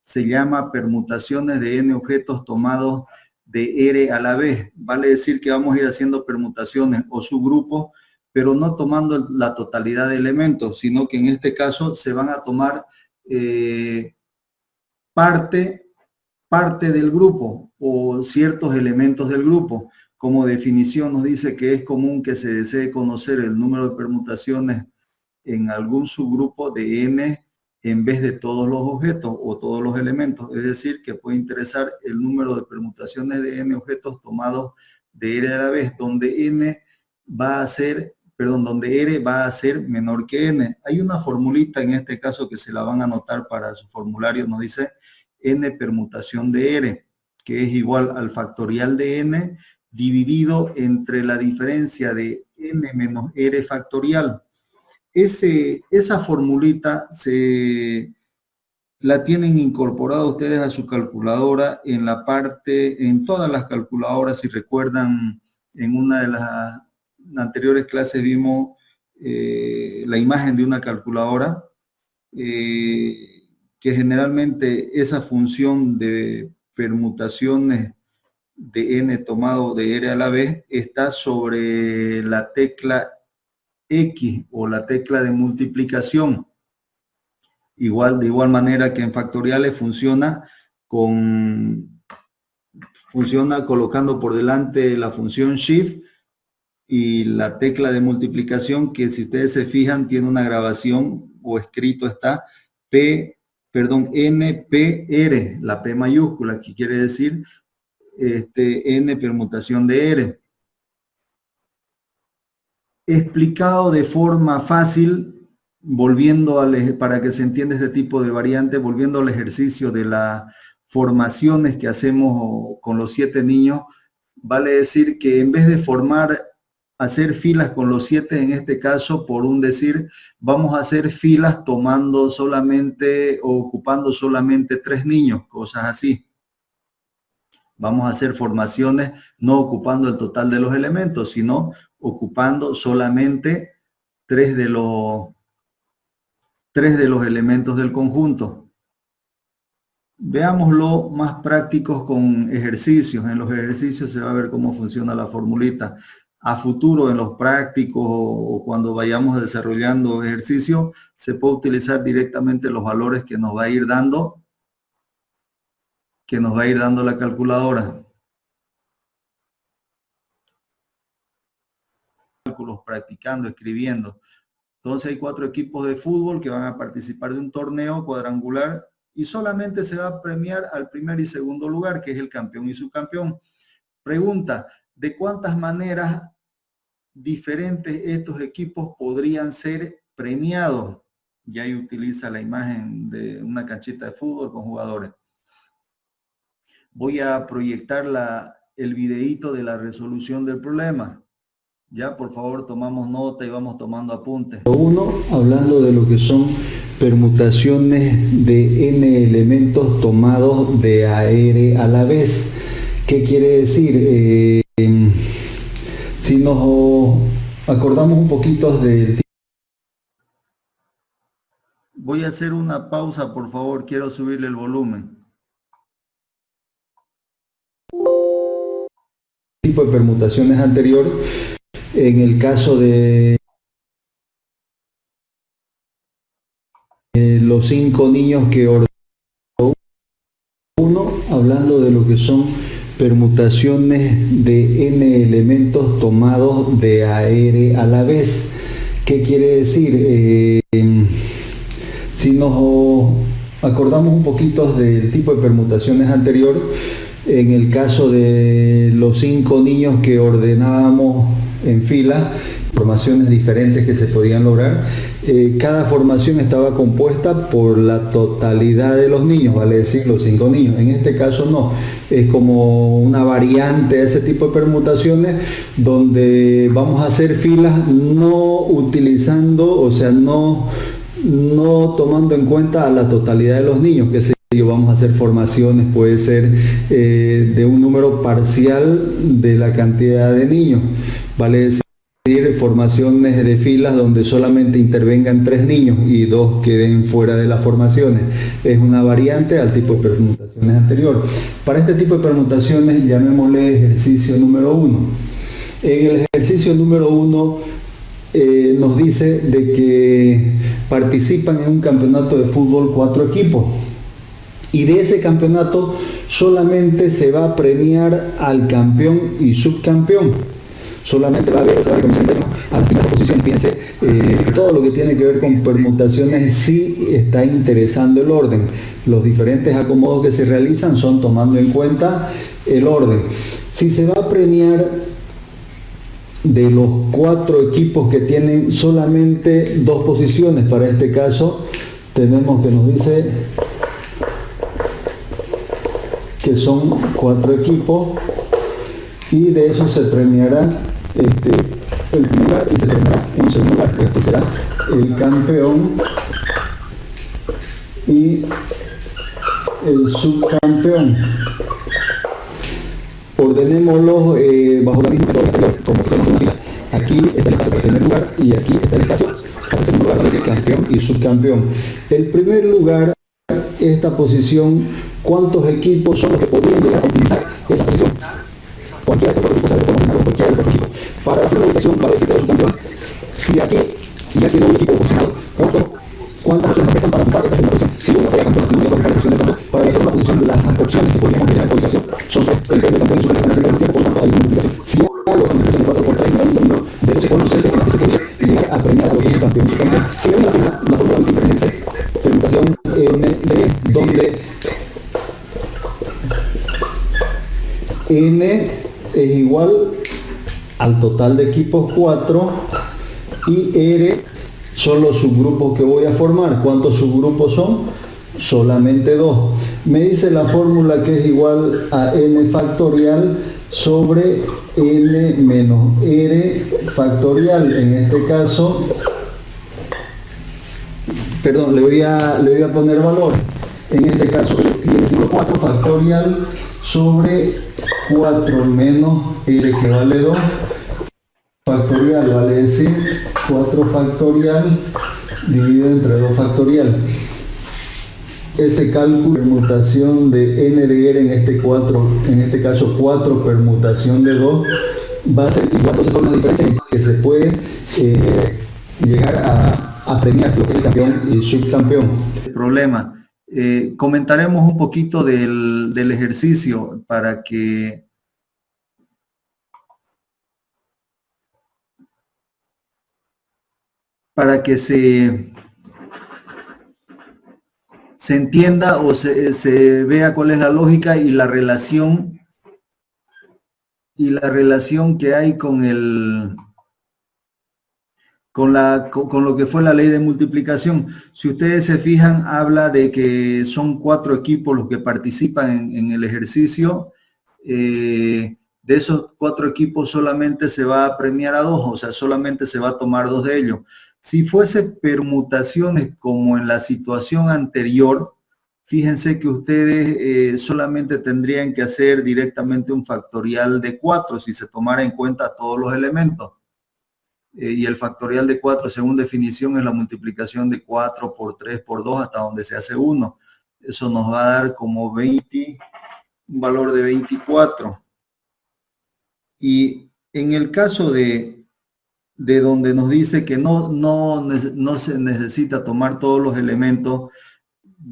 se llama permutaciones de n objetos tomados de R a la vez. Vale decir que vamos a ir haciendo permutaciones o subgrupos, pero no tomando la totalidad de elementos, sino que en este caso se van a tomar parte del grupo o ciertos elementos del grupo. Como definición nos dice que es común que se desee conocer el número de permutaciones en algún subgrupo de n en vez de todos los objetos o todos los elementos. Es decir, que puede interesar el número de permutaciones de n objetos tomados de R a la vez, donde n va a ser, donde R va a ser menor que n. Hay una formulita en este caso que se la van a anotar para su formulario, nos dice n permutación de R, que es igual al factorial de n dividido entre la diferencia de n menos R factorial. Esa formulita la tienen incorporada ustedes a su calculadora en todas las calculadoras. Si recuerdan, en una de las anteriores clases vimos la imagen de una calculadora, que generalmente esa función de permutaciones de n tomado de R a la vez está sobre la tecla X o la tecla de multiplicación. De igual manera que en factoriales funciona colocando por delante la función Shift y la tecla de multiplicación, que si ustedes se fijan tiene una grabación o escrito está NPR, la P mayúscula, que quiere decir n permutación de R. Explicado de forma fácil, para que se entienda este tipo de variante, volviendo al ejercicio de las formaciones que hacemos con los 7 niños, vale decir que en vez de hacer filas con los 7, en este caso, por un decir, vamos a hacer filas tomando solamente o ocupando solamente 3 niños, cosas así. Vamos a hacer formaciones no ocupando el total de los elementos, sino ocupando solamente 3 de los elementos del conjunto. Veámoslo más prácticos con ejercicios. En los ejercicios se va a ver cómo funciona la formulita. A futuro, en los prácticos o cuando vayamos desarrollando ejercicios, se puede utilizar directamente los valores que nos va a ir dando la calculadora. Cálculos, practicando, escribiendo. Entonces hay 4 equipos de fútbol que van a participar de un torneo cuadrangular y solamente se va a premiar al primer y segundo lugar, que es el campeón y subcampeón. Pregunta, ¿de cuántas maneras diferentes estos equipos podrían ser premiados? Y ahí utiliza la imagen de una canchita de fútbol con jugadores. Voy a proyectar el videíto de la resolución del problema. Ya, por favor, tomamos nota y vamos tomando apuntes. Uno, hablando de lo que son permutaciones de n elementos tomados de AR a la vez. ¿Qué quiere decir? Si nos acordamos un poquito del... Voy a hacer una pausa, por favor, quiero subirle el volumen. Tipo de permutaciones anterior, en el caso de los 5 niños que ordenó uno, hablando de lo que son permutaciones de n elementos tomados de AR a la vez. ¿Qué quiere decir? Si nos acordamos un poquito del tipo de permutaciones anterior, en el caso de los 5 niños que ordenábamos en fila, formaciones diferentes que se podían lograr, cada formación estaba compuesta por la totalidad de los niños, vale decir los 5 niños. En este caso no, es como una variante de ese tipo de permutaciones donde vamos a hacer filas no utilizando, o sea, no tomando en cuenta a la totalidad de los niños, que vamos a hacer formaciones, puede ser de un número parcial de la cantidad de niños, vale decir formaciones de filas donde solamente intervengan 3 niños y 2 queden fuera de las formaciones. Es una variante al tipo de permutaciones anterior. Para este tipo de permutaciones, llamémosle ejercicio número 1. En el ejercicio número 1 nos dice de que participan en un campeonato de fútbol 4 equipos. Y de ese campeonato solamente se va a premiar al campeón y subcampeón. Solamente va a haber a las primeras posiciones. Fíjense, todo lo que tiene que ver con permutaciones sí está interesando el orden. Los diferentes acomodos que se realizan son tomando en cuenta el orden. Si se va a premiar de los 4 equipos que tienen solamente 2 posiciones, para este caso tenemos que nos dice que son 4 equipos y de eso se premiará el primer lugar y se premiará en segundo lugar, que será el campeón y el subcampeón. Ordenémoslos bajo la misma metodología, como tenemos una fila. Aquí está el espacio para el primer lugar y aquí está el espacio para el segundo lugar, para decir campeón y subcampeón. El primer lugar, esta posición, ¿cuántos equipos son los que podrían llegar a utilizar esa posición? Cualquiera de los equipos, cualquiera de los equipos. Para hacer la ubicación, para decir que es subcampeón, si aquí ya tiene un equipo posicionado, ¿cuántas opciones restan para ocupar esta segunda posición? Si uno fuera campeón, si uno fuera posición de campeón, para hacer una posición de las opciones que podríamos tener en la ubicación, son el primer campeón y subcampeón en el tiempo, por lo tanto hay una ubicación. Si hago la multiplicación de 4 por 3, me da un número de 12 conocientes que se quería llegar a premiar a los campeón y subcampeón. Si ven la fórmula siempre dice permutación N de donde N es igual al total de equipos 4 y R son los subgrupos que voy a formar. ¿Cuántos subgrupos son? Solamente 2. Me dice la fórmula que es igual a n factorial sobre n menos r factorial. En este caso, perdón, le voy a poner valor. En este caso, viene siendo 4 factorial sobre 4 menos r que vale 2 factorial, vale decir 4 factorial dividido entre 2 factorial. Ese cálculo, permutación de n de r en este caso 4 permutación de 2, va a ser igual a dos formas diferentes que se puede llegar a premiar lo que es el campeón y subcampeón. El problema. Comentaremos un poquito del ejercicio para que se entienda o se vea cuál es la lógica y la relación que hay con lo que fue la ley de multiplicación. Si ustedes se fijan, habla de que son 4 equipos los que participan en el ejercicio. De esos 4 equipos solamente se va a premiar a 2, o sea, solamente se va a tomar 2 de ellos. Si fuese permutaciones como en la situación anterior, fíjense que ustedes solamente tendrían que hacer directamente un factorial de 4 si se tomara en cuenta todos los elementos. Y el factorial de 4, según definición, es la multiplicación de 4 por 3 por 2 hasta donde se hace 1. Eso nos va a dar como 20, un valor de 24. Y en el caso de donde nos dice que no se necesita tomar todos los elementos,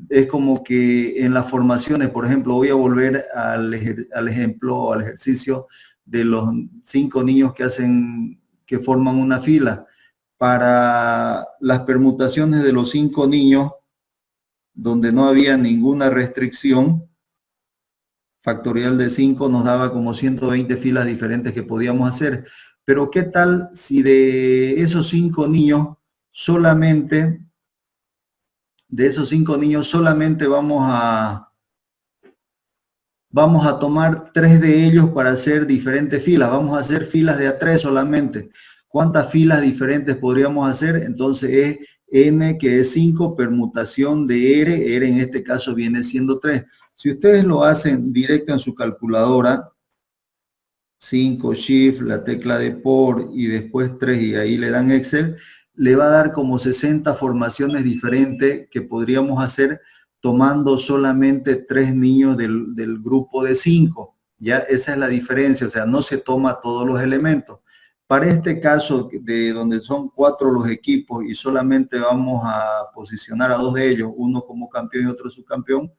es como que en las formaciones, por ejemplo, voy a volver al ejemplo, al ejercicio de los 5 niños que forman una fila. Para las permutaciones de los 5 niños, donde no había ninguna restricción, factorial de 5 nos daba como 120 filas diferentes que podíamos hacer. Pero ¿qué tal si de esos 5 niños solamente vamos a tomar 3 de ellos para hacer diferentes filas? Vamos a hacer filas de a 3 solamente. ¿Cuántas filas diferentes podríamos hacer? Entonces es n, que es 5, permutación de r en este caso viene siendo 3. Si ustedes lo hacen directo en su calculadora, 5 Shift, la tecla de por y después 3 y ahí le dan Excel, le va a dar como 60 formaciones diferentes que podríamos hacer tomando solamente 3 niños del grupo de 5. Ya esa es la diferencia, o sea, no se toma todos los elementos. Para este caso de donde son 4 los equipos y solamente vamos a posicionar a 2 de ellos, uno como campeón y otro subcampeón,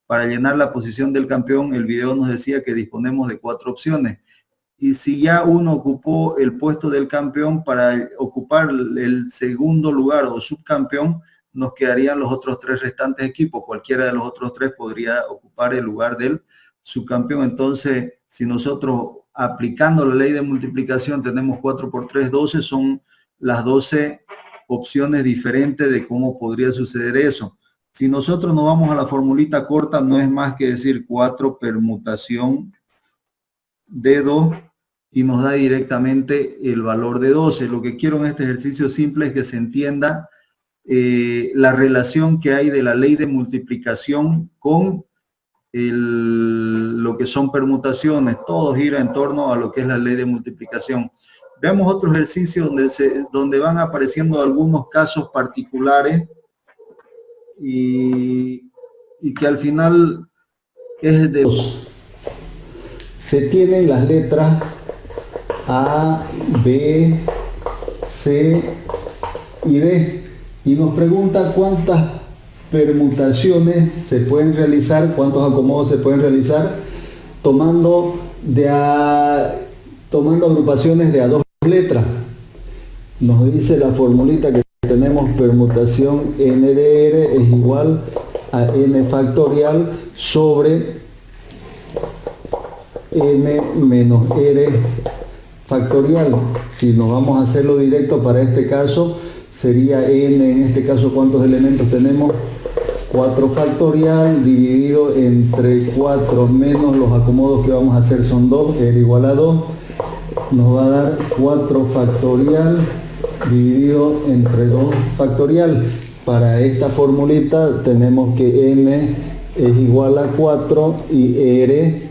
para llenar la posición del campeón, el video nos decía que disponemos de 4 opciones. Y si ya uno ocupó el puesto del campeón, para ocupar el segundo lugar o subcampeón, nos quedarían los otros 3 restantes equipos. Cualquiera de los otros 3 podría ocupar el lugar del subcampeón. Entonces, si nosotros aplicando la ley de multiplicación tenemos 4 por 3, 12, son las 12 opciones diferentes de cómo podría suceder eso. Si nosotros nos vamos a la formulita corta, no es más que decir 4 permutación de 2 y nos da directamente el valor de 12. Lo que quiero en este ejercicio simple es que se entienda la relación que hay de la ley de multiplicación con lo que son permutaciones. Todo gira en torno a lo que es la ley de multiplicación. Veamos otro ejercicio donde van apareciendo algunos casos particulares y que al final es de... Se tienen las letras A, B, C y D. Y nos pregunta cuántas permutaciones se pueden realizar, cuántos acomodos se pueden realizar tomando agrupaciones de a 2 letras. Nos dice la formulita que tenemos permutación n de r es igual a n factorial sobre n menos r factorial. Si nos vamos a hacerlo directo para este caso, sería n, en este caso, ¿cuántos elementos tenemos? 4 factorial dividido entre 4 menos los acomodos que vamos a hacer son 2, r igual a 2, nos va a dar 4 factorial dividido entre 2 factorial. Para esta formulita tenemos que n es igual a 4 y r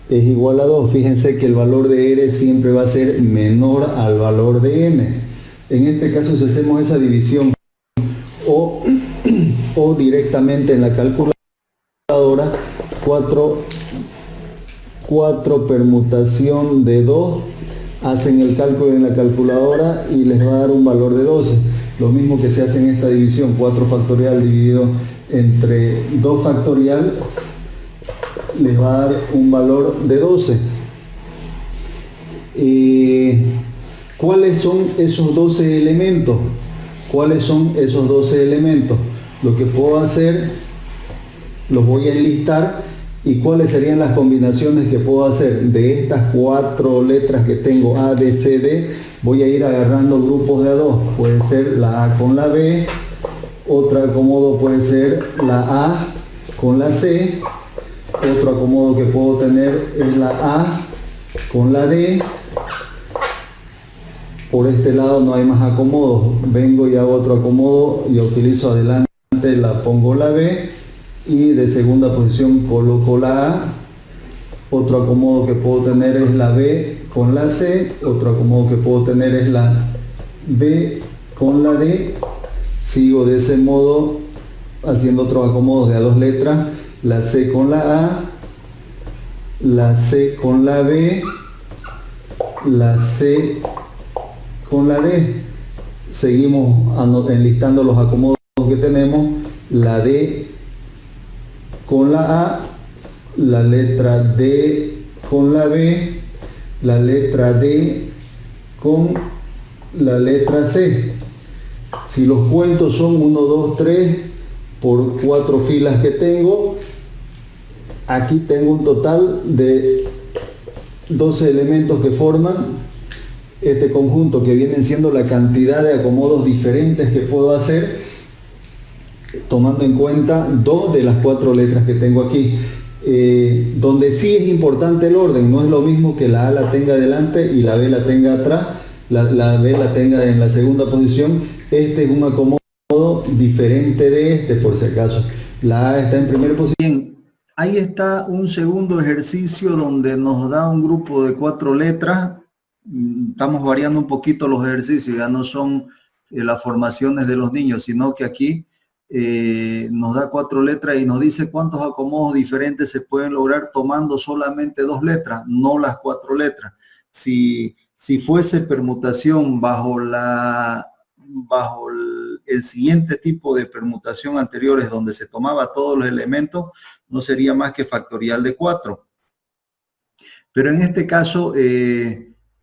es igual a 2. Fíjense que el valor de r siempre va a ser menor al valor de n. En este caso, si hacemos esa división o directamente en la calculadora, 4 permutación de 2, hacen el cálculo en la calculadora y les va a dar un valor de 12. Lo mismo que se hace en esta división, 4 factorial dividido entre 2 factorial, les va a dar un valor de 12. ¿Cuáles son esos 12 elementos? ¿Cuáles son esos 12 elementos? Lo que puedo hacer, los voy a enlistar, y cuáles serían las combinaciones que puedo hacer. De estas 4 letras que tengo, A, B, C, D, voy a ir agarrando grupos de a 2. Puede ser la A con la B, otro acomodo puede ser la A con la C, otro acomodo que puedo tener es la A con la D. Por este lado no hay más acomodos, vengo y hago otro acomodo y utilizo adelante, la pongo la B y de segunda posición coloco la A. Otro acomodo que puedo tener es la B con la C, otro acomodo que puedo tener es la B con la D. Sigo de ese modo haciendo otros acomodos de a 2 letras, la C con la A, la C con la B, la C con la D. Seguimos enlistando los acomodos que tenemos, la D con la A, la letra D con la B, la letra D con la letra C. Si los cuentos son 1, 2, 3 por 4 filas que tengo, aquí tengo un total de 12 elementos que forman este conjunto, que vienen siendo la cantidad de acomodos diferentes que puedo hacer tomando en cuenta 2 de las 4 letras que tengo aquí. Donde sí es importante el orden, no es lo mismo que la A la tenga delante y la B la tenga atrás, la B la tenga en la segunda posición. Este es un acomodo diferente de este, por si acaso. La A está en primera posición. Ahí está un segundo ejercicio donde nos da un grupo de 4 letras. Estamos variando un poquito los ejercicios, ya no son las formaciones de los niños, sino que aquí nos da 4 letras y nos dice cuántos acomodos diferentes se pueden lograr tomando solamente 2 letras, no las 4 letras. Si fuese permutación bajo el siguiente tipo de permutación anteriores donde se tomaba todos los elementos, no sería más que factorial de 4. Pero en este caso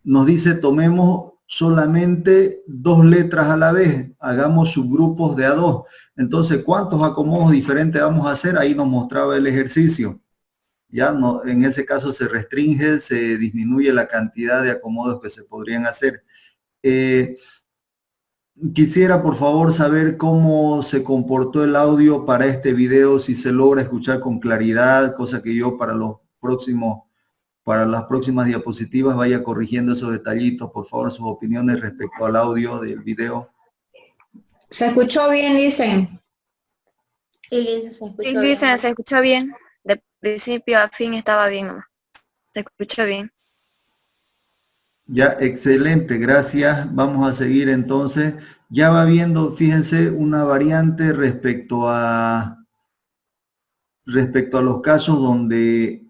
nos dice tomemos solamente 2 letras a la vez, hagamos subgrupos de a 2. Entonces, ¿cuántos acomodos diferentes vamos a hacer? Ahí nos mostraba el ejercicio. Ya no, en ese caso se restringe, se disminuye la cantidad de acomodos que se podrían hacer. Quisiera por favor saber cómo se comportó el audio para este video, si se logra escuchar con claridad, cosa que yo para las próximas diapositivas vaya corrigiendo esos detallitos. Por favor, sus opiniones respecto al audio del video. ¿Se escuchó bien, dicen? Sí, Lisa, se escuchó Sí, bien. Lisa, se escuchó bien. De principio a fin estaba bien nomás. Se escuchó bien. Ya, excelente, gracias. Vamos a seguir entonces. Ya va viendo, fíjense, una variante respecto a los casos donde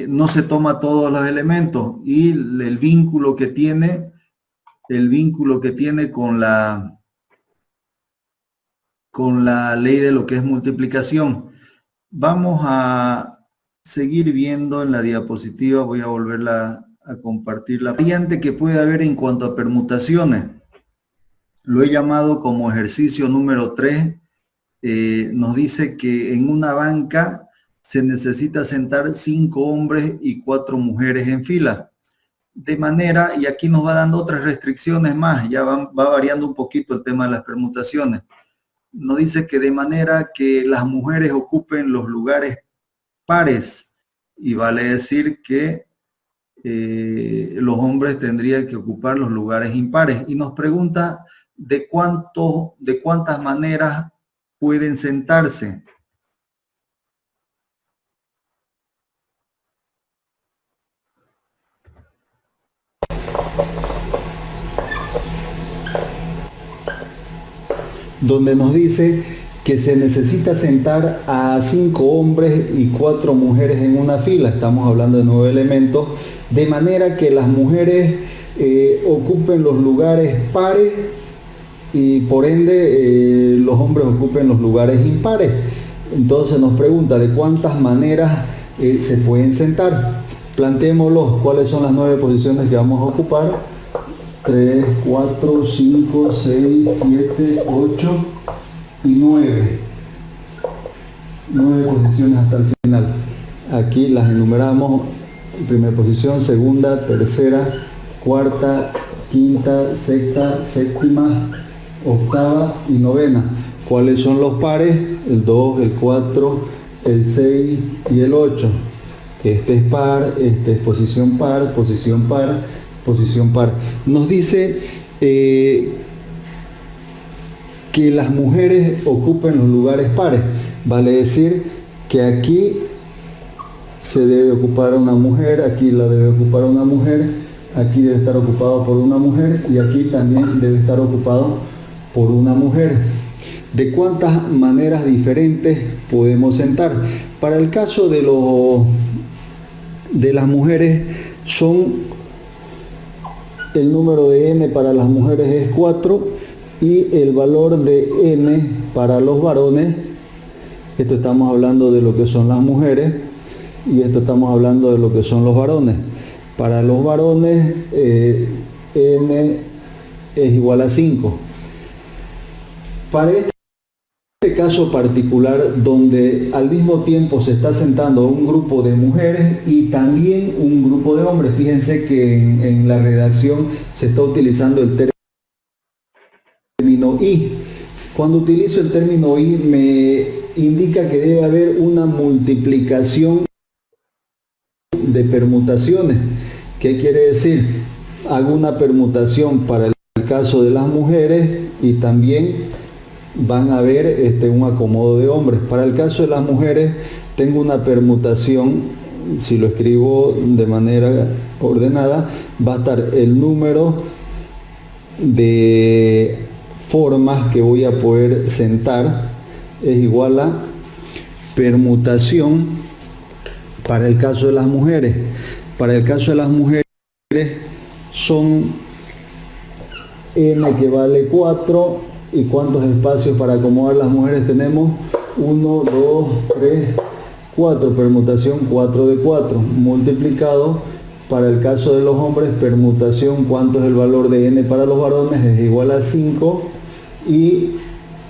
no se toma todos los elementos y el vínculo que tiene con la ley de lo que es multiplicación. Vamos a seguir viendo en la diapositiva, voy a volverla a compartir. La variante que puede haber en cuanto a permutaciones, lo he llamado como ejercicio número 3, nos dice que en una banca se necesita sentar 5 hombres y 4 mujeres en fila. De manera, y aquí nos va dando otras restricciones más, ya va variando un poquito el tema de las permutaciones. Nos dice que de manera que las mujeres ocupen los lugares pares, y vale decir que los hombres tendrían que ocupar los lugares impares. Y nos pregunta de cuántas maneras pueden sentarse. Donde nos dice que se necesita sentar a 5 hombres y 4 mujeres en una fila. Estamos hablando de 9 elementos, de manera que las mujeres ocupen los lugares pares y por ende los hombres ocupen los lugares impares. Entonces nos pregunta de cuántas maneras se pueden sentar. Planteémoslo, cuáles son las 9 posiciones que vamos a ocupar. 3, 4, 5, 6, 7, 8 y 9. 9 posiciones hasta el final. Aquí las enumeramos: primera posición, segunda, tercera, cuarta, quinta, sexta, séptima, octava y novena. ¿Cuáles son los pares? El 2, el 4, el 6 y el 8. Este es par, este es posición par, posición par, posición par. Nos dice que las mujeres ocupen los lugares pares. Vale decir que aquí se debe ocupar una mujer, aquí la debe ocupar una mujer, aquí debe estar ocupado por una mujer y aquí también debe estar ocupado por una mujer. ¿De cuántas maneras diferentes podemos sentar? Para el caso de las mujeres, el número de n para las mujeres es 4 y el valor de n para los varones, esto estamos hablando de lo que son las mujeres y esto estamos hablando de lo que son los varones. Para los varones n es igual a 5. Para este caso particular, donde al mismo tiempo se está sentando un grupo de mujeres y también un grupo de hombres, fíjense que en la redacción se está utilizando el término y. Cuando utilizo el término y me indica que debe haber una multiplicación de permutaciones. ¿Qué quiere decir? Hago una permutación para el caso de las mujeres y también van a ver un acomodo de hombres. Para el caso de las mujeres, tengo una permutación, si lo escribo de manera ordenada, va a estar el número de formas que voy a poder sentar, es igual a permutación para el caso de las mujeres. Para el caso de las mujeres son n que vale 4, y cuántos espacios para acomodar las mujeres tenemos, 1, 2, 3, 4, permutación 4 de 4, multiplicado para el caso de los hombres, permutación cuánto es el valor de n para los varones, es igual a 5, y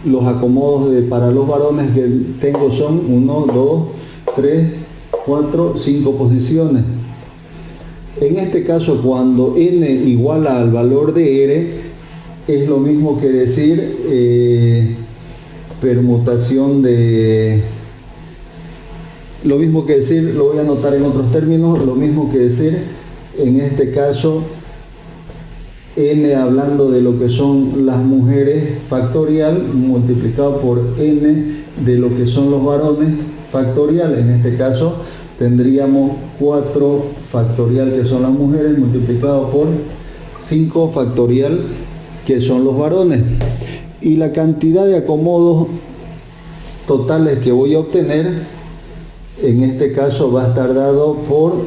los acomodos para los varones que tengo son 1, 2, 3, 4, 5 posiciones. En este caso, cuando n iguala al valor de r, es lo mismo que decir permutación de... Lo mismo que decir, lo voy a anotar en otros términos, lo mismo que decir, en este caso, n hablando de lo que son las mujeres factorial, multiplicado por n de lo que son los varones factorial. En este caso, tendríamos 4 factorial que son las mujeres, multiplicado por 5 factorial que son los varones. Y la cantidad de acomodos totales que voy a obtener, en este caso va a estar dado por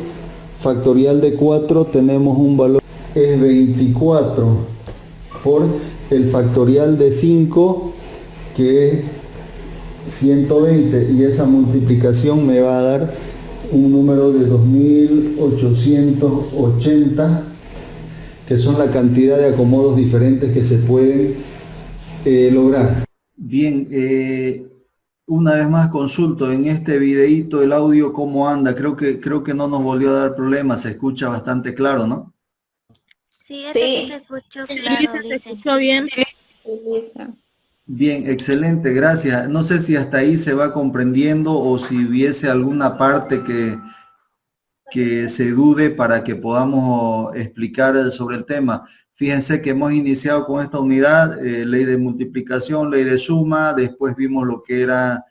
factorial de 4, tenemos un valor, es 24, por el factorial de 5, que es 120, y esa multiplicación me va a dar un número de 2880, que son la cantidad de acomodos diferentes que se pueden lograr. Bien, una vez más consulto en este videíto el audio cómo anda. Creo que no nos volvió a dar problemas, se escucha bastante claro, ¿no? Sí, Sí. se escuchó Sí, claro, se dice. escuchó bien. Bien, excelente, gracias. No sé si hasta ahí se va comprendiendo o si hubiese alguna parte que se dude para que podamos explicar sobre el tema. Fíjense que hemos iniciado con esta unidad, ley de multiplicación, ley de suma, después vimos lo que era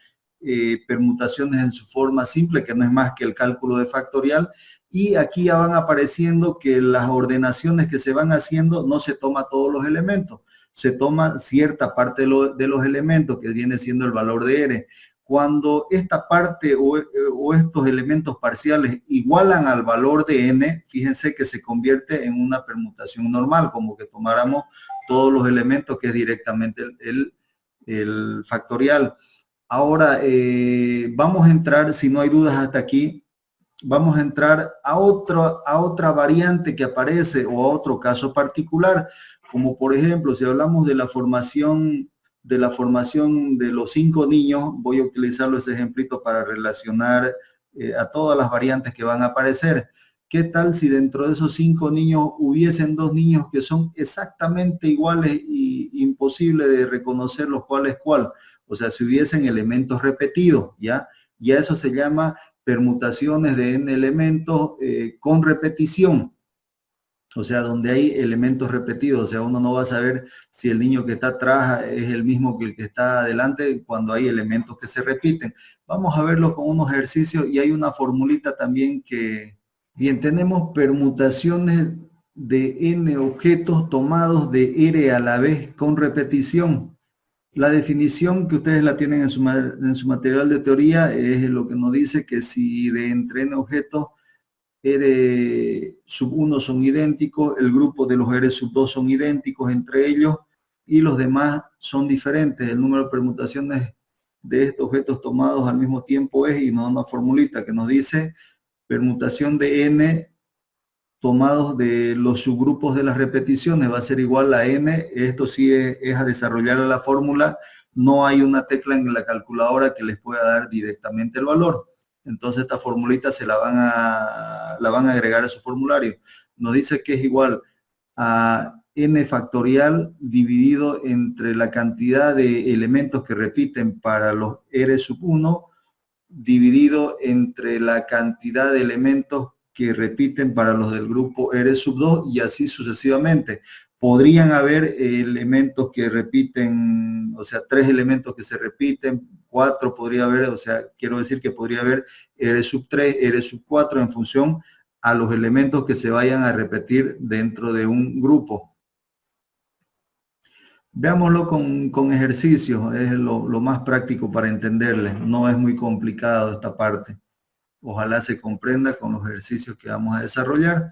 permutaciones en su forma simple, que no es más que el cálculo de factorial, y aquí ya van apareciendo que las ordenaciones que se van haciendo no se toma todos los elementos, se toma cierta parte de los elementos, que viene siendo el valor de R. Cuando esta parte o estos elementos parciales igualan al valor de n, fíjense que se convierte en una permutación normal, como que tomáramos todos los elementos, que es directamente el factorial. Ahora vamos a entrar, si no hay dudas hasta aquí, vamos a entrar a otra variante que aparece, o a otro caso particular, como por ejemplo, si hablamos de la formación de los 5 niños, voy a utilizarlo ese ejemplito para relacionar a todas las variantes que van a aparecer. ¿Qué tal si dentro de esos 5 niños hubiesen 2 niños que son exactamente iguales y imposible de reconocerlos cuál es cuál? O sea, si hubiesen elementos repetidos, ¿ya? Ya eso se llama permutaciones de n elementos con repetición. O sea, donde hay elementos repetidos, o sea, uno no va a saber si el niño que está atrás es el mismo que el que está adelante cuando hay elementos que se repiten. Vamos a verlo con unos ejercicios, y hay una formulita también que... Bien, tenemos permutaciones de n objetos tomados de r a la vez con repetición. La definición, que ustedes la tienen en su material de teoría, es lo que nos dice que si de entre n objetos R sub 1 son idénticos, el grupo de los R sub 2 son idénticos entre ellos, y los demás son diferentes. El número de permutaciones de estos objetos tomados al mismo tiempo es, y nos da una formulita que nos dice permutación de n tomados de los subgrupos de las repeticiones va a ser igual a n. Esto sí es a desarrollar la fórmula. No hay una tecla en la calculadora que les pueda dar directamente el valor. Entonces esta formulita se la van a agregar a su formulario. Nos dice que es igual a n factorial dividido entre la cantidad de elementos que repiten para los R sub 1 dividido entre la cantidad de elementos que repiten para los del grupo R sub 2, y así sucesivamente. Podrían haber elementos que repiten, o sea, 3 elementos que se repiten, 4 podría haber, o sea, quiero decir que podría haber R sub 3, R sub 4 en función a los elementos que se vayan a repetir dentro de un grupo. Veámoslo con ejercicios, es lo más práctico para entenderle, no es muy complicado esta parte. Ojalá se comprenda con los ejercicios que vamos a desarrollar.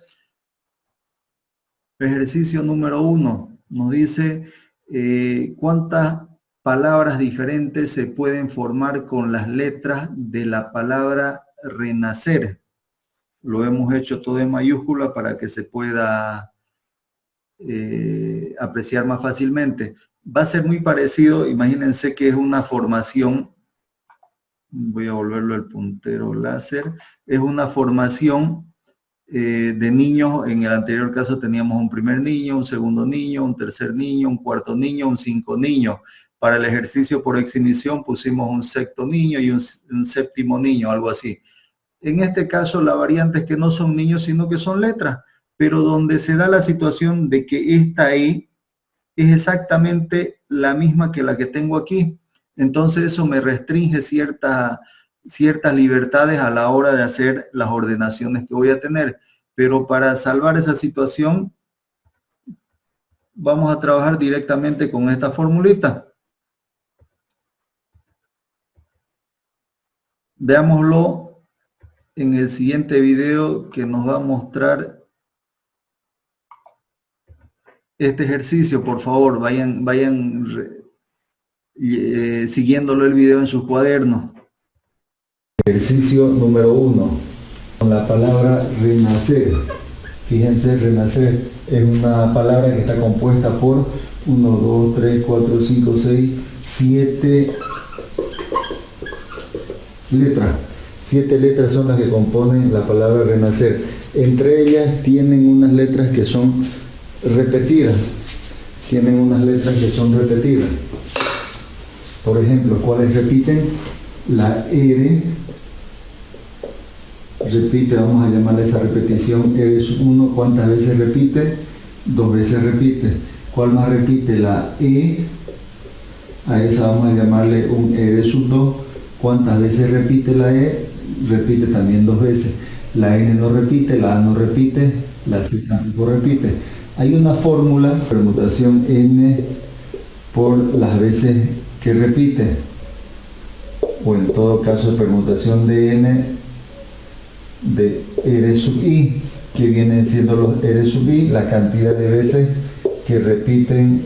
Ejercicio número 1 nos dice cuántas palabras diferentes se pueden formar con las letras de la palabra renacer. Lo hemos hecho todo en mayúscula para que se pueda apreciar más fácilmente. Va a ser muy parecido, imagínense que es una formación, voy a volverlo el puntero láser, es una formación de niños. En el anterior caso teníamos un primer niño, un segundo niño, un tercer niño, un cuarto niño, un 5 niños. Para el ejercicio por exhibición pusimos un sexto niño y un séptimo niño, algo así. En este caso la variante es que no son niños, sino que son letras, pero donde se da la situación de que esta E es exactamente la misma que la que tengo aquí. Entonces eso me restringe ciertas libertades a la hora de hacer las ordenaciones que voy a tener. Pero para salvar esa situación, vamos a trabajar directamente con esta formulita. Veámoslo en el siguiente video que nos va a mostrar este ejercicio. Por favor, vayan siguiéndolo el video en sus cuadernos. Ejercicio número 1, con la palabra renacer. Fíjense, renacer es una palabra que está compuesta por 1, 2, 3, 4, 5, 6, 7 letras. 7 letras son las que componen la palabra renacer. Entre ellas tienen unas letras que son repetidas. Por ejemplo, ¿cuáles repiten? La R repite, vamos a llamarle esa repetición R sub 1. ¿Cuántas veces repite? 2 veces repite. ¿Cuál más repite? La E. A esa vamos a llamarle un R sub 2. ¿Cuántas veces repite la E? Repite también 2 veces. La N no repite, la A no repite, la C tampoco repite. Hay una fórmula, permutación N por las veces que repite, o en todo caso permutación de N de R sub I, que vienen siendo los R sub I, la cantidad de veces que repiten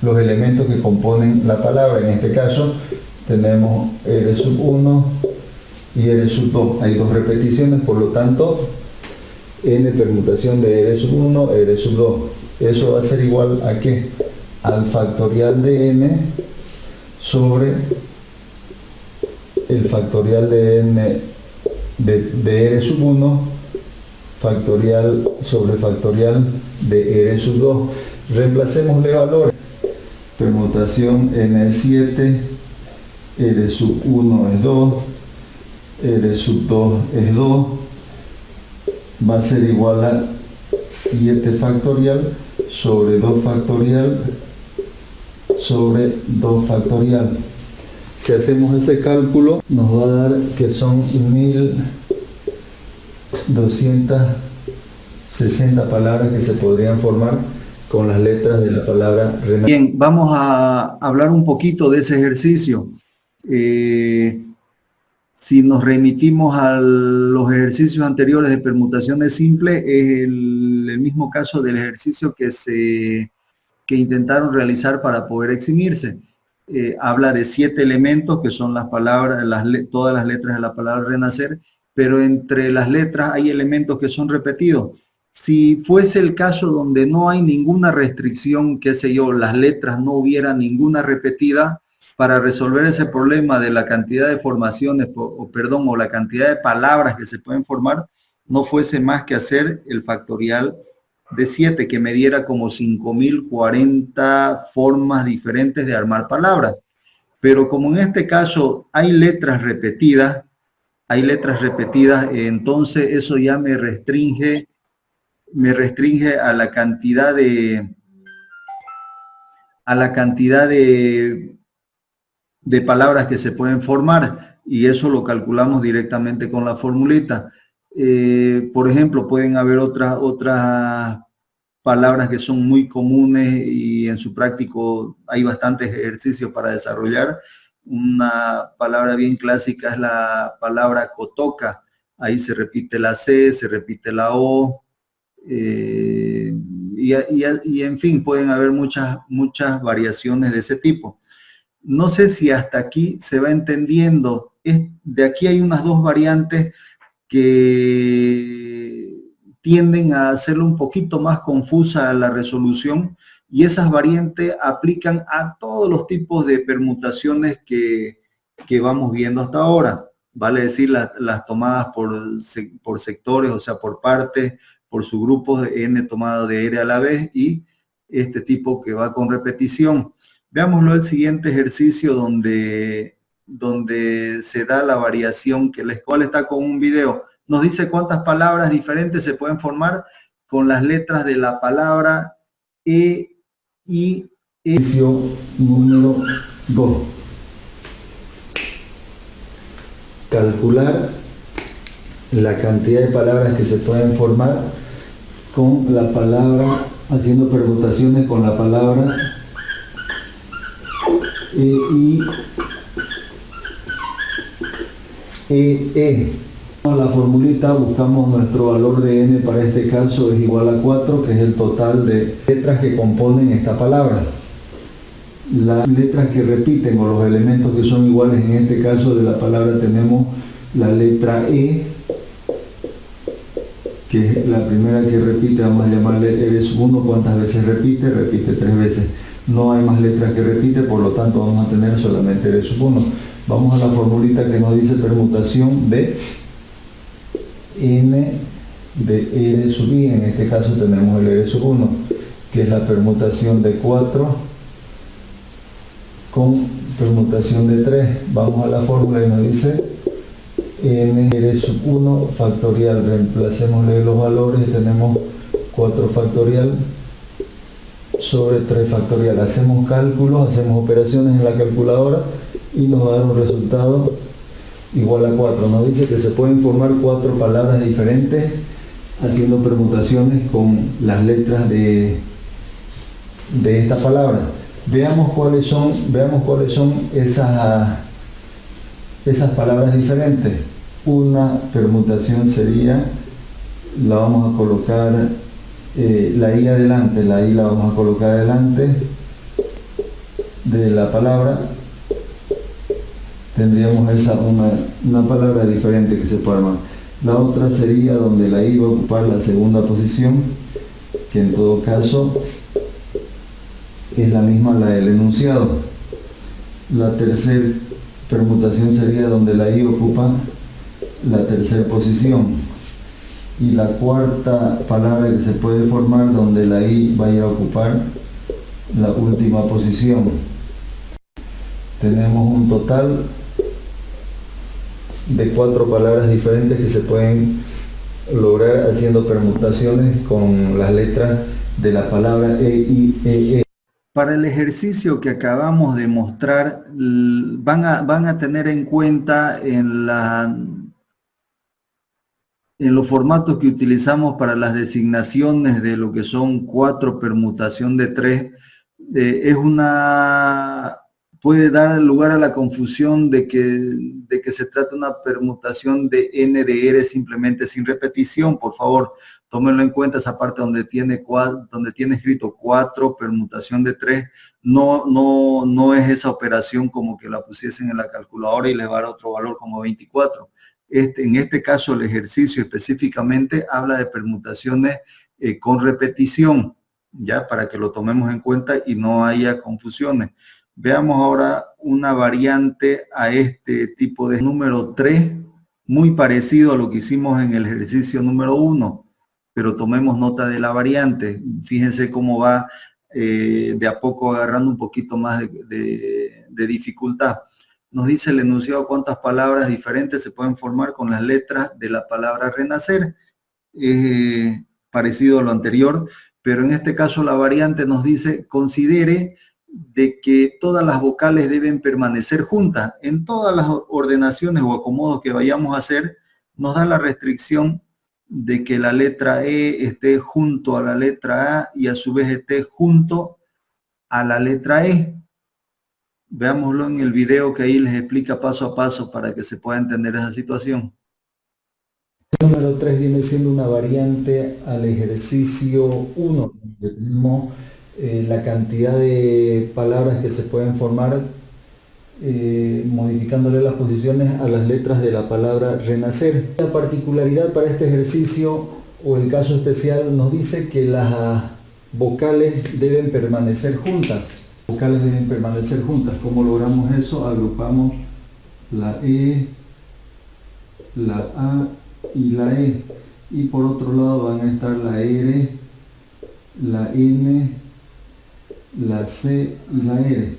los elementos que componen la palabra. En este caso tenemos R sub 1 y R sub 2, hay 2 repeticiones, por lo tanto N permutación de R sub 1, R sub 2. Eso va a ser igual a ¿qué? Al factorial de N sobre el factorial de N de R sub 1, factorial sobre factorial de R sub 2. Reemplacémosle valores. Permutación N es 7, R sub 1 es 2, R sub 2 es 2. Va a ser igual a 7 factorial sobre 2 factorial sobre 2 factorial. Si hacemos ese cálculo, nos va a dar que son 1260 palabras que se podrían formar con las letras de la palabra renacer. Bien, vamos a hablar un poquito de ese ejercicio. Si nos remitimos a los ejercicios anteriores de permutaciones simples, es el mismo caso del ejercicio que intentaron realizar para poder eximirse. Habla de 7 elementos que son las palabras, todas las letras de la palabra renacer, pero entre las letras hay elementos que son repetidos. Si fuese el caso donde no hay ninguna restricción, qué sé yo, las letras no hubiera ninguna repetida, para resolver ese problema de la cantidad de formaciones, o la cantidad de palabras que se pueden formar, no fuese más que hacer el factorial de 7, que me diera como 5040 formas diferentes de armar palabras. Pero como en este caso hay letras repetidas, entonces eso ya me restringe me restringe a la cantidad de palabras que se pueden formar, y eso lo calculamos directamente con la formulita. Por ejemplo, pueden haber otras palabras que son muy comunes y en su práctico hay bastantes ejercicios para desarrollar. Una palabra bien clásica es la palabra cotoca. Ahí se repite la C, se repite la O, y en fin, pueden haber muchas variaciones de ese tipo. No sé si hasta aquí se va entendiendo. De aquí hay unas dos variantes que tienden a hacerlo un poquito más confusa la resolución, y esas variantes aplican a todos los tipos de permutaciones que vamos viendo hasta ahora. Vale decir, las tomadas por sectores, o sea, por partes, por subgrupos de n tomado de r a la vez, y este tipo que va con repetición. Veámoslo el siguiente ejercicio donde se da la variación, que la escuela está con un video. Nos dice cuántas palabras diferentes se pueden formar con las letras de la palabra E, I, E. Ejercicio número 2. Calcular la cantidad de palabras que se pueden formar con la palabra, haciendo permutaciones con la palabra E, I, E. La formulita, buscamos nuestro valor de n, para este caso es igual a 4, que es el total de letras que componen esta palabra. Las letras que repiten o los elementos que son iguales, en este caso de la palabra tenemos la letra E, que es la primera que repite. Vamos a llamarle R1. ¿Cuántas veces repite? Repite 3 veces. No hay más letras que repite, por lo tanto vamos a tener solamente R1. Vamos a la formulita que nos dice permutación de n de r sub i. En este caso tenemos el r1, que es la permutación de 4 con permutación de 3. Vamos a la fórmula y nos dice n r sub 1 factorial. Reemplacémosle los valores y tenemos 4 factorial sobre 3 factorial. Hacemos cálculos, hacemos operaciones en la calculadora y nos va a dar un resultado igual a 4. Nos dice que se pueden formar 4 palabras diferentes haciendo permutaciones con las letras de esta palabra. Veamos cuáles son esas palabras diferentes. Una permutación sería, la vamos a colocar la i adelante, la i la vamos a colocar adelante de la palabra. Tendríamos una palabra diferente que se puede armar. La otra sería donde la i va a ocupar la segunda posición, que en todo caso es la misma la del enunciado. La tercera permutación sería donde la i ocupa la tercera posición. Y la cuarta palabra que se puede formar donde la i va a ir a ocupar la última posición. Tenemos un total de 4 palabras diferentes que se pueden lograr haciendo permutaciones con las letras de la palabra E, I, E. Para el ejercicio que acabamos de mostrar, van a tener en cuenta en los formatos que utilizamos para las designaciones de lo que son 4 permutación de 3, puede dar lugar a la confusión de que se trata de una permutación de n de r simplemente sin repetición. Por favor, tómenlo en cuenta esa parte donde tiene escrito 4 permutación de 3. No es esa operación como que la pusiesen en la calculadora y les va a dar otro valor como 24. En este caso el ejercicio específicamente habla de permutaciones con repetición, ya para que lo tomemos en cuenta y no haya confusiones. Veamos ahora una variante a este tipo de número 3, muy parecido a lo que hicimos en el ejercicio número 1, pero tomemos nota de la variante. Fíjense cómo va de a poco agarrando un poquito más de dificultad. Nos dice el enunciado cuántas palabras diferentes se pueden formar con las letras de la palabra renacer. parecido a lo anterior, pero en este caso la variante nos dice, considere de que todas las vocales deben permanecer juntas. En todas las ordenaciones o acomodos que vayamos a hacer, nos da la restricción de que la letra E esté junto a la letra A y a su vez esté junto a la letra E. Veámoslo en el video que ahí les explica paso a paso para que se pueda entender esa situación. El número 3 viene siendo una variante al ejercicio 1. Tenemos la cantidad de palabras que se pueden formar modificándole las posiciones a las letras de la palabra renacer. La particularidad para este ejercicio o el caso especial nos dice que las vocales deben permanecer juntas. Vocales deben permanecer juntas. ¿Cómo logramos eso? Agrupamos la E, la A y la E. Y por otro lado van a estar la R, la N, la C y la R.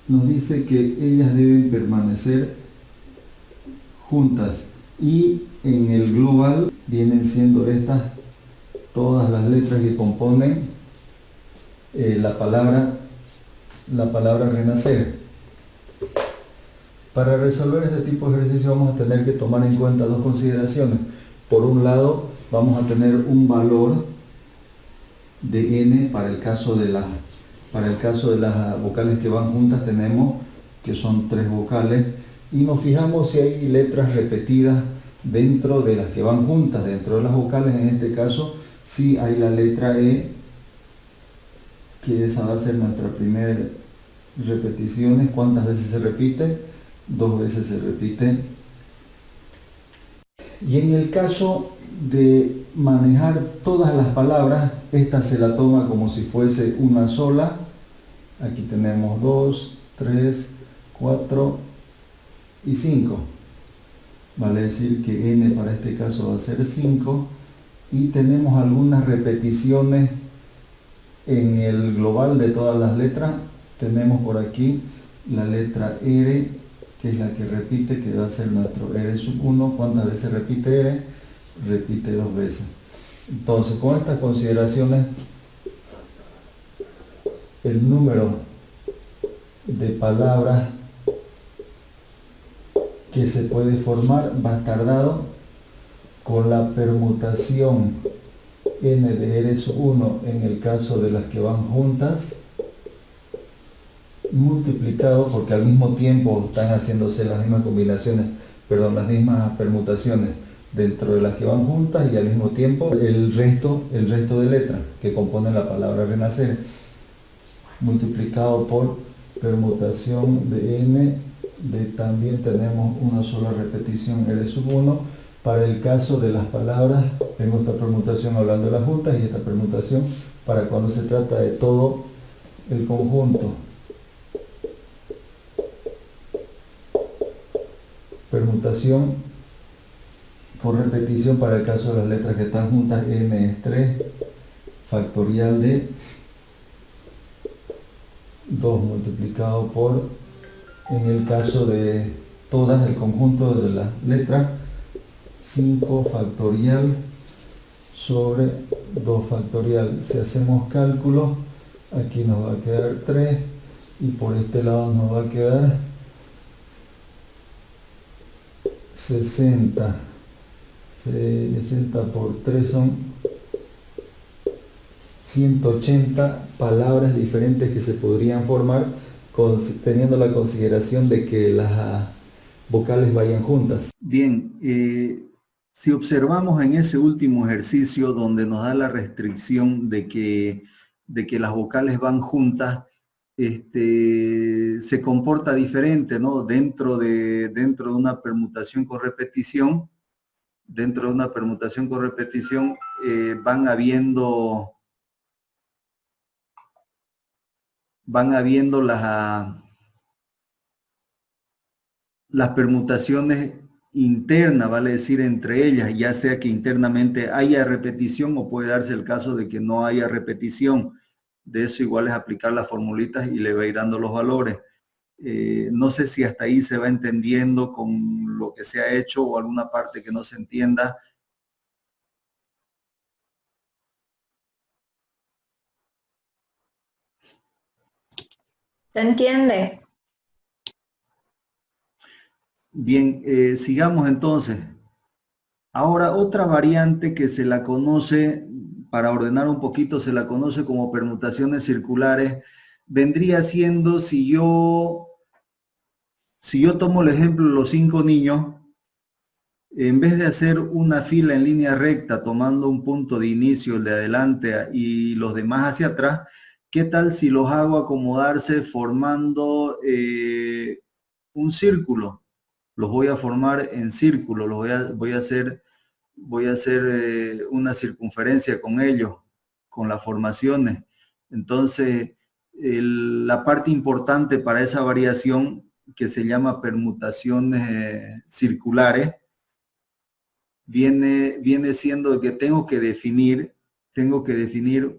Nos dice que ellas deben permanecer juntas y en el global vienen siendo estas todas las letras que componen la palabra renacer. Para resolver este tipo de ejercicio vamos a tener que tomar en cuenta dos consideraciones. Por un lado vamos a tener un valor de n para el caso de las vocales que van juntas. Tenemos que son 3 vocales y nos fijamos si hay letras repetidas dentro de las que van juntas, dentro de las vocales. En este caso sí hay la letra E, que esa va a ser nuestra primera repetición. ¿Cuántas veces se repite? 2 veces se repite. Y en el caso de manejar todas las palabras, esta se la toma como si fuese una sola. Aquí tenemos 2, 3, 4 y 5. Vale decir que n para este caso va a ser 5. Y tenemos algunas repeticiones en el global de todas las letras. Tenemos por aquí la letra R, que es la que repite, que va a ser nuestro R sub 1. ¿Cuántas veces repite R? Repite 2 veces. Entonces, con estas consideraciones, el número de palabras que se puede formar va a estar dado con la permutación n de R sub 1 en el caso de las que van juntas, multiplicado, porque al mismo tiempo están haciéndose las mismas combinaciones, las mismas permutaciones dentro de las que van juntas, y al mismo tiempo el resto de letras que componen la palabra renacer, multiplicado por permutación de n de, también tenemos una sola repetición R sub 1. Para el caso de las palabras tengo esta permutación hablando de las juntas y esta permutación para cuando se trata de todo el conjunto. Permutación por repetición para el caso de las letras que están juntas, n es 3 factorial de 2 multiplicado por, en el caso de todas, el conjunto de las letras, 5 factorial sobre 2 factorial. Si hacemos cálculos, aquí nos va a quedar 3 y por este lado nos va a quedar 60. 60 por 3 son 180 palabras diferentes que se podrían formar teniendo la consideración de que las vocales vayan juntas. Bien, si observamos en ese último ejercicio donde nos da la restricción de que las vocales van juntas, se comporta diferente, ¿no? Dentro de una permutación con repetición, van habiendo las permutaciones internas, vale decir, entre ellas, ya sea que internamente haya repetición o puede darse el caso de que no haya repetición. De eso igual es aplicar las formulitas y le va a ir dando los valores. No sé si hasta ahí se va entendiendo con lo que se ha hecho o alguna parte que no se entienda. ¿Se entiende? Bien, sigamos entonces. Ahora, otra variante que se la conoce, para ordenar un poquito, se la conoce como permutaciones circulares, vendría siendo si yo tomo el ejemplo de los 5 niños, en vez de hacer una fila en línea recta, tomando un punto de inicio, el de adelante y los demás hacia atrás, ¿qué tal si los hago acomodarse formando un círculo? Los voy a formar en círculo, voy a hacer una circunferencia con ellos, con las formaciones. Entonces, la parte importante para esa variación, que se llama permutaciones circulares, viene siendo que tengo que definir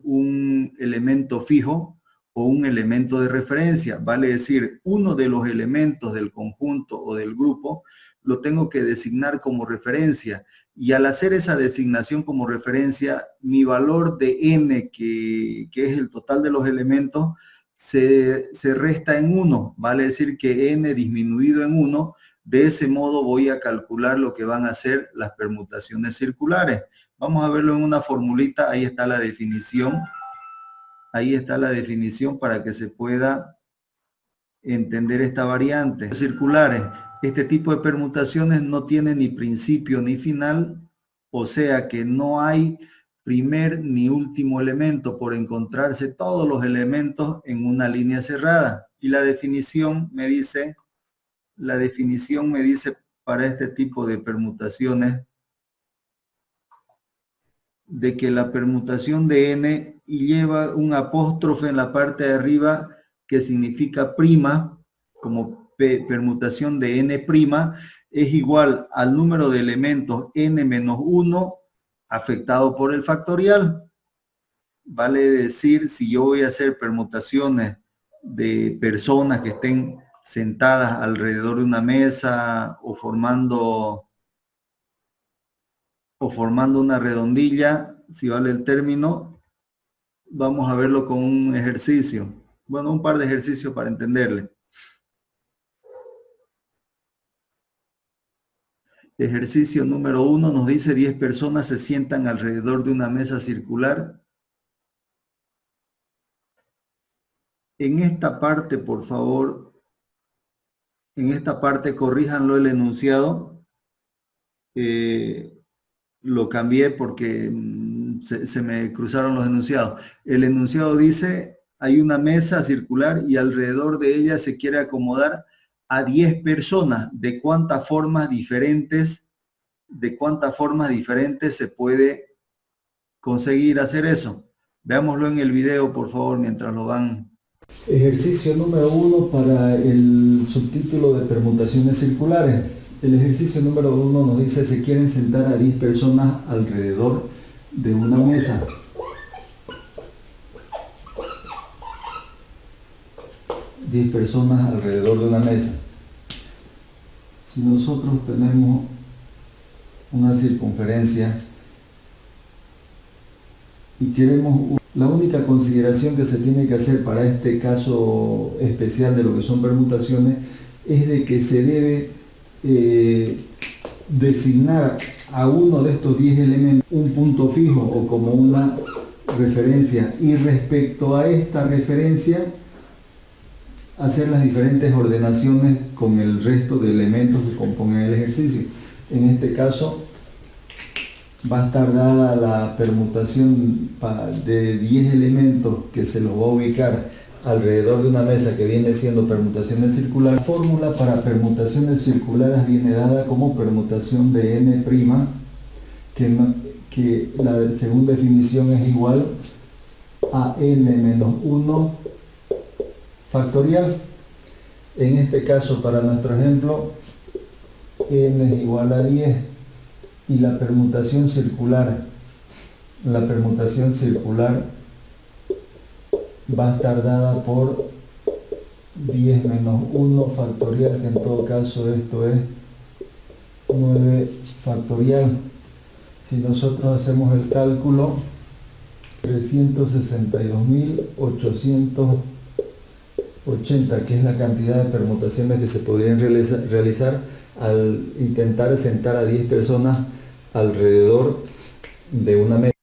un elemento fijo o un elemento de referencia. Vale decir, uno de los elementos del conjunto o del grupo lo tengo que designar como referencia. Y al hacer esa designación como referencia, mi valor de n, que es el total de los elementos, se resta en 1. Vale decir que n disminuido en 1. De ese modo voy a calcular lo que van a ser las permutaciones circulares. Vamos a verlo en una formulita. Ahí está la definición. Ahí está la definición para que se pueda entender esta variante. Circulares. Este tipo de permutaciones no tiene ni principio ni final, o sea que no hay primer ni último elemento por encontrarse todos los elementos en una línea cerrada. Y la definición me dice para este tipo de permutaciones de que la permutación de n y lleva un apóstrofe en la parte de arriba que significa prima, como permutación de n', es igual al número de elementos n menos 1 afectado por el factorial. Vale decir, si yo voy a hacer permutaciones de personas que estén sentadas alrededor de una mesa o formando una redondilla, si vale el término, vamos a verlo con un ejercicio. Bueno, un par de ejercicios para entenderle. Ejercicio número 1 nos dice 10 personas se sientan alrededor de una mesa circular. En esta parte, por favor, corríjanlo el enunciado. Lo cambié porque se me cruzaron los enunciados. El enunciado dice, hay una mesa circular y alrededor de ella se quiere acomodar a 10 personas. ¿De cuántas formas diferentes se puede conseguir hacer eso? Veámoslo en el video, por favor, mientras lo van. Ejercicio número 1 para el subtítulo de permutaciones circulares. El ejercicio número 1 nos dice, se quieren sentar a 10 personas alrededor de una mesa. Personas alrededor de una mesa. Si nosotros tenemos una circunferencia y queremos, la única consideración que se tiene que hacer para este caso especial de lo que son permutaciones es de que se debe designar a uno de estos 10 elementos un punto fijo o como una referencia, y respecto a esta referencia hacer las diferentes ordenaciones con el resto de elementos que componen el ejercicio. En este caso va a estar dada la permutación de 10 elementos que se los va a ubicar alrededor de una mesa, que viene siendo permutaciones circulares. La fórmula para permutaciones circulares viene dada como permutación de n', que la segunda definición es igual a n menos 1 factorial. En este caso, para nuestro ejemplo, n es igual a 10 y la permutación circular va a estar dada por 10 menos 1 factorial, que en todo caso esto es 9 factorial. Si nosotros hacemos el cálculo, 362.800 80, que es la cantidad de permutaciones que se podrían realizar al intentar sentar a 10 personas alrededor de una mesa.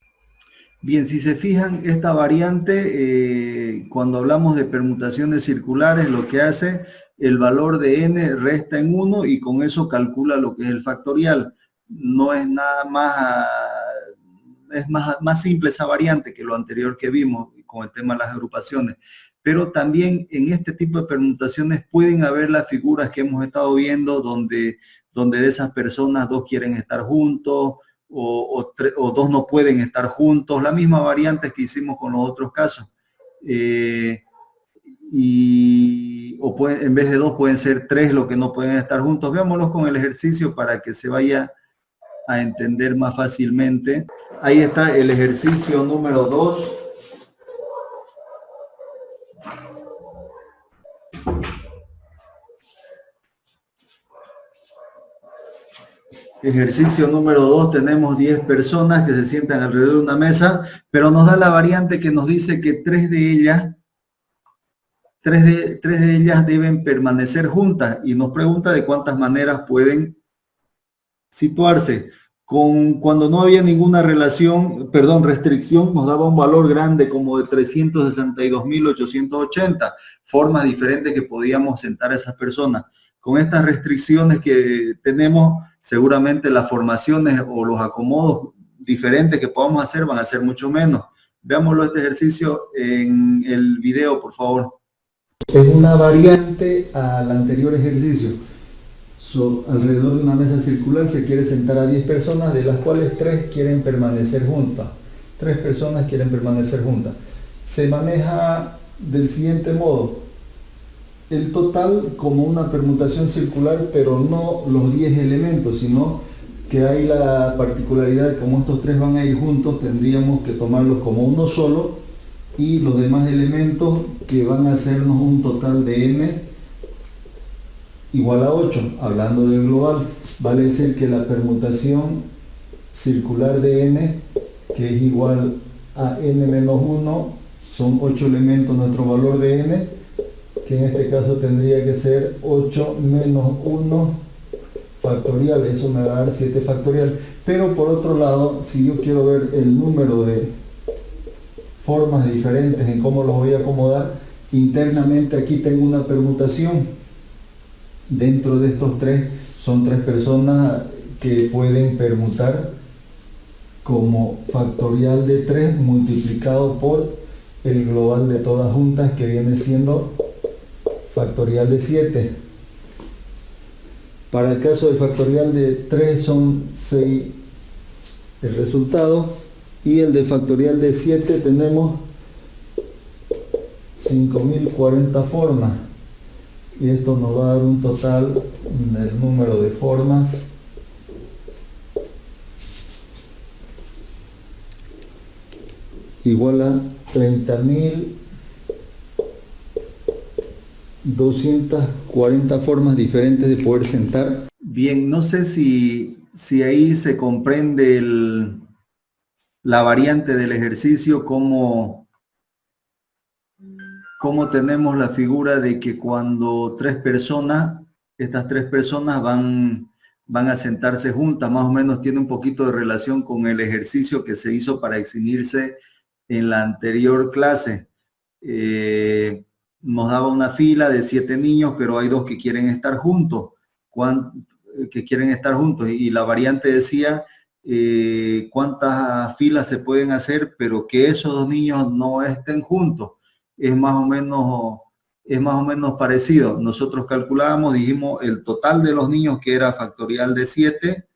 Bien, si se fijan, esta variante, cuando hablamos de permutaciones circulares, lo que hace, el valor de n resta en 1 y con eso calcula lo que es el factorial. No es nada más, es más simple esa variante que lo anterior que vimos con el tema de las agrupaciones. Pero también en este tipo de permutaciones pueden haber las figuras que hemos estado viendo donde de esas personas 2 quieren estar juntos, o 2 no pueden estar juntos, la misma variante que hicimos con los otros casos. En vez de 2 pueden ser 3 los que no pueden estar juntos. Veámoslos con el ejercicio para que se vaya a entender más fácilmente. Ahí está el ejercicio número 2. Ejercicio número 2, tenemos 10 personas que se sientan alrededor de una mesa, pero nos da la variante que nos dice que 3 de ellas deben permanecer juntas y nos pregunta de cuántas maneras pueden situarse. Cuando no había ninguna restricción, nos daba un valor grande como de 362.880 formas diferentes que podíamos sentar a esas personas. Con estas restricciones que tenemos, seguramente las formaciones o los acomodos diferentes que podamos hacer van a ser mucho menos. Veámoslo este ejercicio en el video, por favor. Es una variante al anterior ejercicio. Alrededor de una mesa circular se quiere sentar a 10 personas, de las cuales 3 quieren permanecer juntas. 3 personas quieren permanecer juntas. Se maneja del siguiente modo. El total como una permutación circular, pero no los 10 elementos, sino que hay la particularidad de que como estos 3 van a ir juntos, tendríamos que tomarlos como uno solo y los demás elementos que van a hacernos un total de n igual a 8, hablando del global. Vale decir que la permutación circular de n, que es igual a n menos 1, son 8 elementos nuestro valor de n, que en este caso tendría que ser 8 menos 1 factorial, eso me va a dar 7 factorial. Pero por otro lado, si yo quiero ver el número de formas diferentes en cómo los voy a acomodar, internamente aquí tengo una permutación. Dentro de estos 3 son 3 personas que pueden permutar como factorial de 3 multiplicado por el global de todas juntas, que viene siendo factorial de 7. Para el caso del factorial de 3 son 6 el resultado, y el de factorial de 7 tenemos 5040 formas, y esto nos va a dar un total del número de formas igual a 30.240 formas diferentes de poder sentar. Bien, no sé si ahí se comprende la variante del ejercicio, cómo tenemos la figura de que cuando estas 3 personas van a sentarse juntas, más o menos tiene un poquito de relación con el ejercicio que se hizo para eximirse en la anterior clase. Nos daba una fila de 7 niños, pero hay 2 que quieren estar juntos, y la variante decía cuántas filas se pueden hacer, pero que esos 2 niños no estén juntos. Es más o menos parecido. Nosotros calculábamos, dijimos el total de los niños, que era factorial de 7,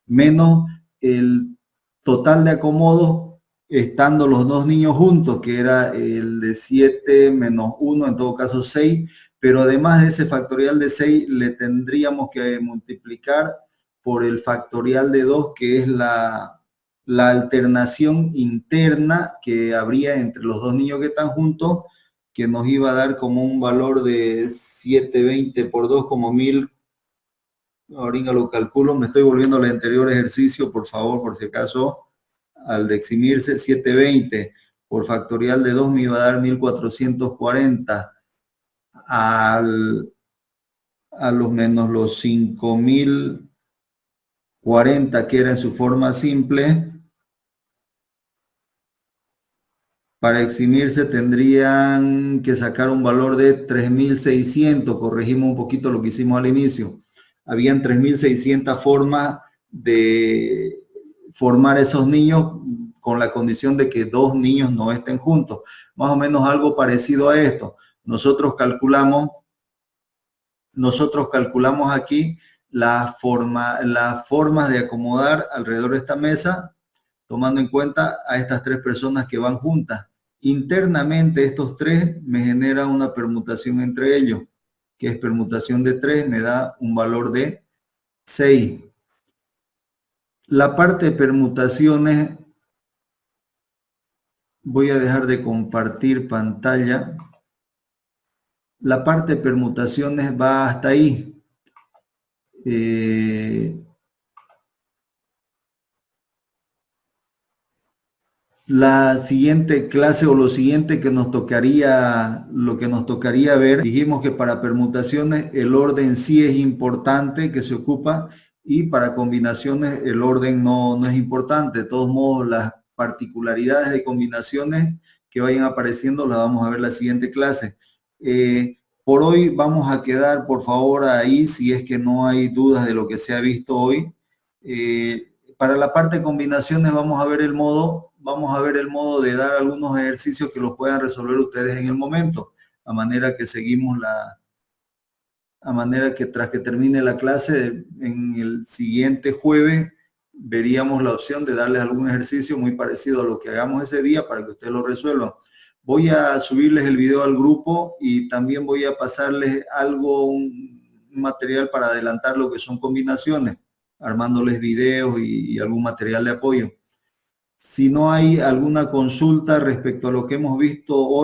menos el total de acomodos estando los 2 niños juntos, que era el de 7 menos 1, en todo caso 6, pero además de ese factorial de 6 le tendríamos que multiplicar por el factorial de 2, que es la alternación interna que habría entre los 2 niños que están juntos, que nos iba a dar como un valor de 720 por 2, como 1000. Ahorita lo calculo, me estoy volviendo al anterior ejercicio, por favor, por si acaso, al de eximirse. 720 por factorial de 2 me iba a dar 1440. a los menos los 5040, que era en su forma simple, para eximirse tendrían que sacar un valor de 3600. Corregimos un poquito lo que hicimos al inicio. Habían 3600 formas de formar esos niños con la condición de que 2 niños no estén juntos. Más o menos algo parecido a esto. Nosotros calculamos aquí las formas de acomodar alrededor de esta mesa, tomando en cuenta a estas 3 personas que van juntas. Internamente estos 3 me generan una permutación entre ellos, que es permutación de 3, me da un valor de 6. La parte de permutaciones, voy a dejar de compartir pantalla. La parte de permutaciones va hasta ahí. La siguiente clase o lo siguiente que nos tocaría, ver, dijimos que para permutaciones el orden sí es importante que se ocupa, y para combinaciones el orden no es importante. De todos modos, las particularidades de combinaciones que vayan apareciendo las vamos a ver en la siguiente clase. Por hoy vamos a quedar, por favor, ahí, si es que no hay dudas de lo que se ha visto hoy. Para la parte de combinaciones vamos a ver el modo de dar algunos ejercicios que los puedan resolver ustedes en el momento, a manera que seguimos tras que termine la clase, en el siguiente jueves veríamos la opción de darles algún ejercicio muy parecido a lo que hagamos ese día para que ustedes lo resuelvan. Voy a subirles el video al grupo y también voy a pasarles un material para adelantar lo que son combinaciones, armándoles videos y algún material de apoyo. Si no hay alguna consulta respecto a lo que hemos visto hoy,